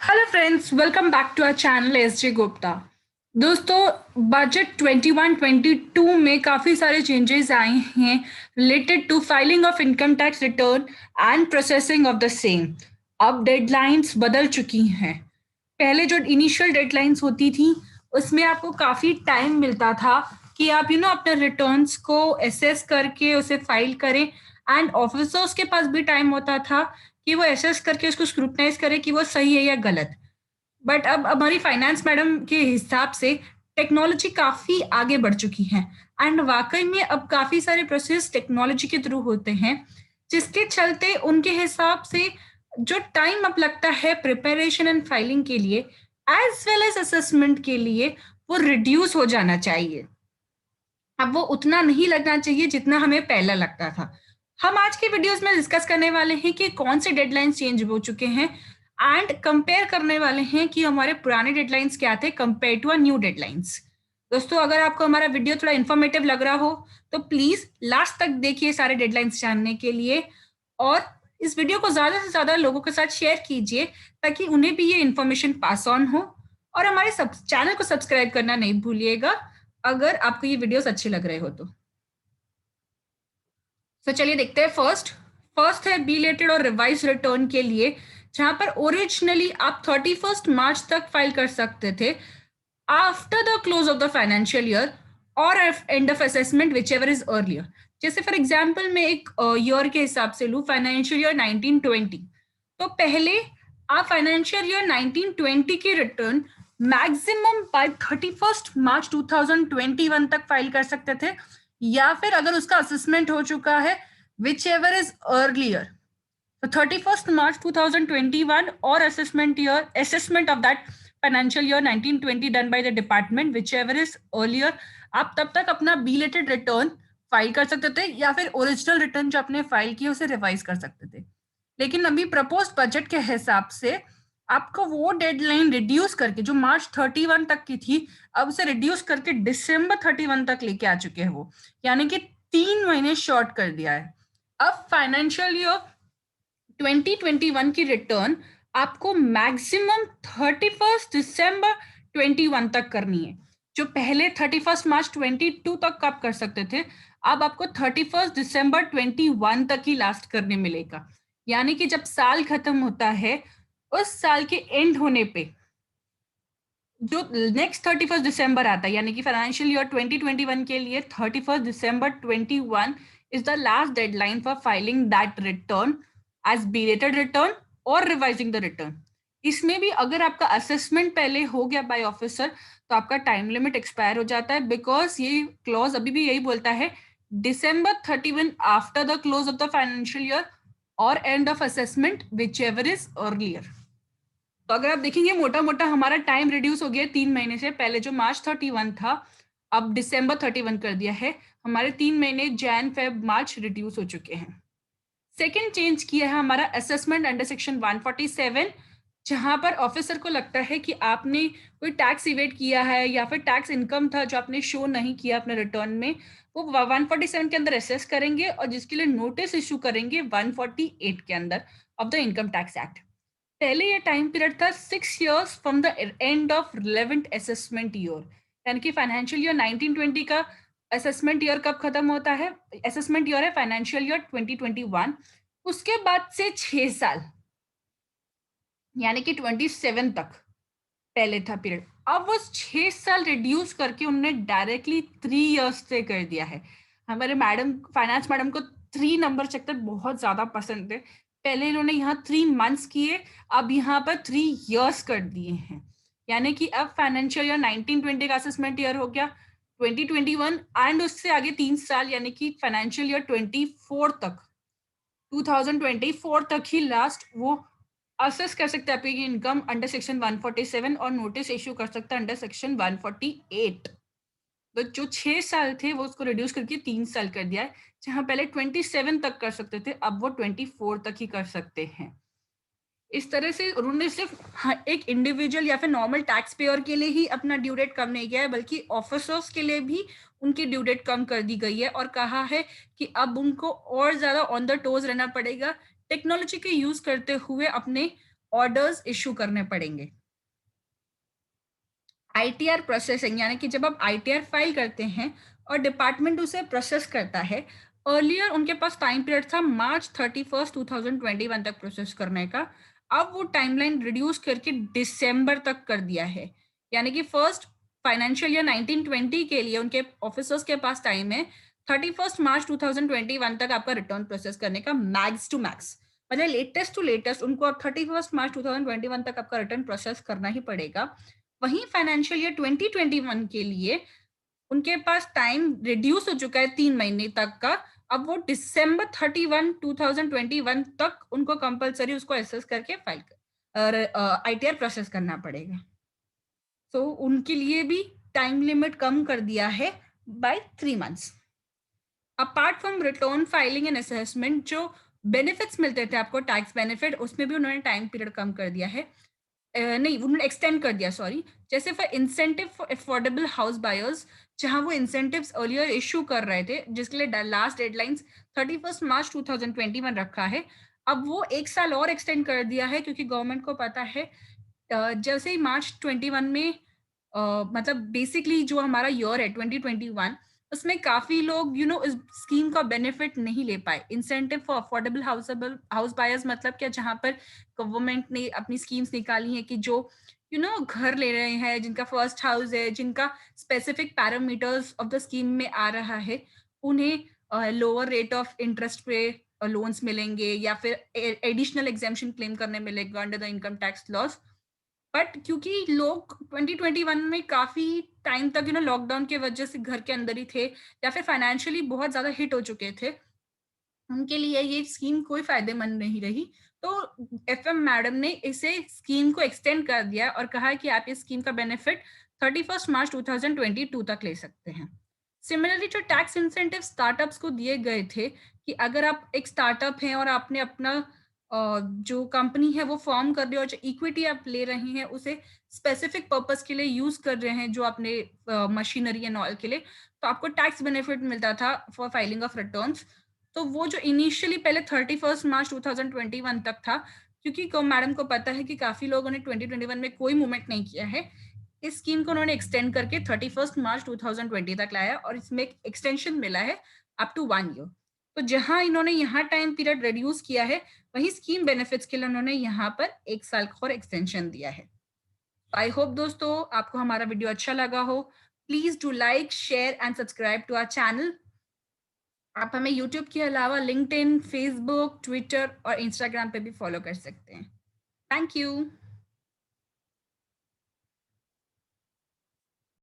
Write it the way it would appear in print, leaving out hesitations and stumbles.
Hello friends, welcome back to our channel S J Gupta. दोस्तों, budget 21-22 में काफ़ी सारे चेंजेस आए हैं related to filing of income tax return and processing of the same. अब deadlines बदल चुकी हैं। पहले जो इनिशियल डेडलाइंस होती थी उसमें आपको काफ़ी टाइम मिलता था कि आप अपने रिटर्न्स को एसेस करके उसे फाइल करें, एंड ऑफिसर्स के पास भी टाइम होता था कि वो एसेस करके उसको स्क्रूटनाइज करे कि वो सही है या गलत। बट अब हमारी फाइनेंस मैडम के हिसाब से टेक्नोलॉजी काफ़ी आगे बढ़ चुकी है, एंड वाकई में अब काफ़ी सारे प्रोसेस टेक्नोलॉजी के थ्रू होते हैं, जिसके चलते उनके हिसाब से जो टाइम अब लगता है प्रिपरेशन एंड फाइलिंग के लिए एज वेल एज असेसमेंट के लिए, वो रिड्यूस हो जाना चाहिए। अब वो उतना नहीं लगना चाहिए जितना हमें पहले लगता था। हम आज के वीडियोस में डिस्कस करने वाले हैं कि कौन से डेडलाइंस चेंज हो चुके हैं, एंड कंपेयर करने वाले हैं कि हमारे पुराने डेडलाइंस क्या थे compare to a new deadlines. दोस्तों, अगर आपको हमारा वीडियो थोड़ा इन्फॉर्मेटिव लग रहा हो तो प्लीज लास्ट तक देखिए सारे डेडलाइंस जानने के लिए, और इस वीडियो को ज्यादा से ज्यादा लोगों के साथ शेयर कीजिए ताकि उन्हें भी ये इन्फॉर्मेशन पास ऑन हो। और हमारे चैनल को सब्सक्राइब करना नहीं भूलिएगा अगर आपको ये वीडियोस अच्छे लग रहे हो तो। चलिए देखते हैं। फर्स्ट है बिलेटेड और रिवाइज रिटर्न के लिए, जहां पर ओरिजिनली आप 31 मार्च तक फाइल कर सकते थे after the close of the financial year और end of assessment whichever is earlier. जैसे फॉर एग्जाम्पल मैं एक ईयर के हिसाब से लू, फाइनेंशियल ईयर 1920, तो पहले आप फाइनेंशियल ईयर 1920 की रिटर्न मैक्सिमम बाय 31 मार्च 2021 तक फाइल कर सकते थे, या फिर अगर उसका असेसमेंट हो चुका है विच एवर इज अर्लियर, तो 31 मार्च 2021 और assessment of that financial year 1920 done by the department whichever is earlier, आप तब तक अपना बिलेटेड रिटर्न फाइल कर सकते थे, या फिर ओरिजिनल रिटर्न जो आपने फाइल किया उसे रिवाइज कर सकते थे। लेकिन अभी प्रपोज बजट के हिसाब से आपको वो डेडलाइन रिड्यूस करके, जो मार्च 31 तक की थी, अब उसे रिड्यूस करके December 31 तक लेके आ चुके हैं वो, यानी कि 3 महीने शॉर्ट कर दिया है। अब फाइनेंशियल ईयर 2021 की रिटर्न आपको मैक्सिमम 31 दिसंबर 21 तक करनी है। जो पहले 31 मार्च 22 तक आप कर सकते थे, अब आपको 31 दिसंबर 21 तक ही लास्ट करने मिलेगा। यानी कि जब साल खत्म होता है, उस साल के एंड होने पे जो नेक्स्ट 31 दिसंबर आता है, यानी कि फाइनेंशियल ईयर 2021 के लिए 31 December 21 is the last deadline for filing that return as belated return और रिवाइजिंग द रिटर्न। इसमें भी अगर आपका असेसमेंट पहले हो गया बाय ऑफिसर तो आपका टाइम लिमिट एक्सपायर हो जाता है, बिकॉज ये क्लॉज अभी भी यही बोलता है December 31 after the close of the financial year और end of assessment whichever is earlier. तो अगर आप देखेंगे मोटा मोटा हमारा टाइम रिड्यूस हो गया 3 महीने से। पहले जो मार्च 31 था, अब December 31 कर दिया है। हमारे 3 महीने जैन फेब मार्च रिड्यूस हो चुके हैं। सेकेंड चेंज किया है हमारा असेसमेंट अंडर सेक्शन 147, जहां पर ऑफिसर को लगता है कि आपने कोई टैक्स इवेट किया है या फिर टैक्स इनकम था जो आपने शो नहीं किया अपने रिटर्न में, वो 147 के अंदर असेस करेंगे और जिसके लिए नोटिस इशू करेंगे 148 के अंदर of the income tax act. पहले ये टाइम पीरियड था 6 years from the end of relevant assessment year, यानी कि फाइनेंशियल ईयर 1920 का असेसमेंट ईयर कब खत्म होता है, असेसमेंट ईयर है फाइनेंशियल ईयर 2021, उसके बाद से 6 साल यानी कि 27 तक पहले था पीरियड। अब वो 6 साल रिड्यूस करके उन्होंने डायरेक्टली 3 years से कर दिया है। हमारे मैडम, फाइनेंस मैडम को 3 नंबर चक्कर बहुत ज्यादा पसंद है। पहले इन्होंने यहाँ 3 months किए, अब यहाँ पर 3 years कर दिए हैं। यानी कि अब फाइनेंशियल ईयर 1920 का असेसमेंट ईयर हो गया 2021, एंड उससे आगे 3 साल यानी कि फाइनेंशियल ईयर 24 तक, 2024 तक ही लास्ट वो असेस कर सकते हैं आपकी इनकम अंडर सेक्शन 147 और नोटिस इश्यू कर सकता है अंडर सेक्शन 148। तो जो 6 साल थे वो उसको रिड्यूस करके 3 साल कर दिया है। जहां पहले 27 तक कर सकते थे, अब वो 24 तक ही कर सकते हैं। इस तरह से उन्होंने सिर्फ एक इंडिविजुअल या फिर नॉर्मल टैक्स पेयर के लिए ही अपना ड्यू डेट कम नहीं किया है, बल्कि ऑफिसर्स के लिए भी उनकी ड्यू डेट कम कर दी गई है, और कहा है कि अब उनको और ज्यादा ऑन द टोज रहना पड़ेगा टेक्नोलॉजी के यूज करते हुए अपने ऑर्डर्स इशू करने पड़ेंगे। आईटीआर प्रोसेसिंग, यानी कि जब आप आईटीआर फाइल करते हैं और डिपार्टमेंट उसे प्रोसेस करता है, अर्लियर उनके पास टाइम पीरियड था मार्च 31, 2021 तक प्रोसेस करने का। अब वो टाइमलाइन रिड्यूस करके दिसंबर तक कर दिया है, यानी कि फर्स्ट फाइनेंशियल ईयर 1920 के लिए उनके ऑफिसर्स के पास टाइम है 31 मार्च 2021 तक आपका रिटर्न प्रोसेस करने का, मैक्स टू मैक्स। मतलब लेटेस्ट टू लेटेस्ट उनको अब 31 मार्च 2021 तक आपका रिटर्न प्रोसेस करना ही पड़ेगा। वहीं फाइनेंशियल ईयर 2021 के लिए उनके पास टाइम रिड्यूस हो चुका है 3 महीने तक का। अब वो दिसंबर 31, 2021 तक उनको कंपलसरी उसको एसेस करके फाइल कर आईटीआर प्रोसेस करना पड़ेगा। तो उनके लिए भी टाइम लिमिट कम कर दिया है by 3 months. Apart from return filing and assessment, जो बेनिफिट्स मिलते थे आपको टैक्स बेनिफिट, उसमें भी उन्होंने टाइम पीरियड कम कर दिया है। नहीं, उन्होंने एक्सटेंड कर दिया, सॉरी। जैसे for incentive for affordable house buyers, जहां वो इंसेंटिव्स अर्लियर इशू कर रहे थे, जिसके लिए लास्ट डेडलाइंस 31 मार्च 2021 रखा है, अब वो 1 साल और एक्सटेंड कर दिया है, क्योंकि गवर्नमेंट को पता है जैसे ही मार्च 21 में मतलब बेसिकली जो हमारा ईयर है 2021, उसमें काफी लोग इस स्कीम का बेनिफिट नहीं ले पाए। Incentive for affordable house buyers मतलब क्या, जहां पर गवर्नमेंट ने अपनी स्कीम्स निकाली है कि जो घर ले रहे हैं, जिनका फर्स्ट हाउस है, जिनका specific parameters of the scheme में आ रहा है, उन्हें लोअर रेट ऑफ इंटरेस्ट पे लोन्स मिलेंगे, या फिर एडिशनल एग्जेम्पशन क्लेम करने मिलेगा under the income tax loss. But क्योंकि लोग 2021 में काफी टाइम तक लॉकडाउन के वजह से घर के अंदर ही थे, या फिर फाइनेंशियली बहुत ज्यादा हिट हो चुके थे, उनके लिए ये स्कीम कोई फायदेमंद नहीं रही। तो एफएम मैडम ने इसे स्कीम को एक्सटेंड कर दिया और कहा कि आप इस स्कीम का बेनिफिट 31 मार्च 2022 तक ले सकते हैं। सिमिलरली जो टैक्स इंसेंटिव स्टार्टअप्स को दिए गए थे, कि अगर आप एक स्टार्टअप हैं और आपने अपना जो कंपनी है वो फॉर्म कर रहे हो, जो इक्विटी आप ले रहे हैं उसे स्पेसिफिक पर्पस के लिए यूज कर रहे हैं, जो अपने मशीनरी एंड ऑल के लिए, तो आपको टैक्स बेनिफिट मिलता था फॉर फाइलिंग ऑफ रिटर्न्स। तो वो जो इनिशियली पहले 31 मार्च 2021 तक था, क्योंकि मैडम को पता है कि काफी लोगों ने 2021 में कोई मूवमेंट नहीं किया है, इस स्कीम को उन्होंने एक्सटेंड करके 31 मार्च 2020 तक लाया, और इसमें एक एक्सटेंशन मिला है अप टू 1 ईयर। तो जहां इन्होंने यहाँ टाइम पीरियड रिड्यूस किया है, वही स्कीम बेनिफिट्स के लिए उन्होंने यहाँ पर 1 साल का और एक्सटेंशन दिया है। आई होप दोस्तों आपको हमारा वीडियो अच्छा लगा हो। Please do like, share and subscribe to our channel. आप हमें यूट्यूब के अलावा लिंक्डइन, फेसबुक, ट्विटर और इंस्टाग्राम पे भी फॉलो कर सकते हैं। Thank you.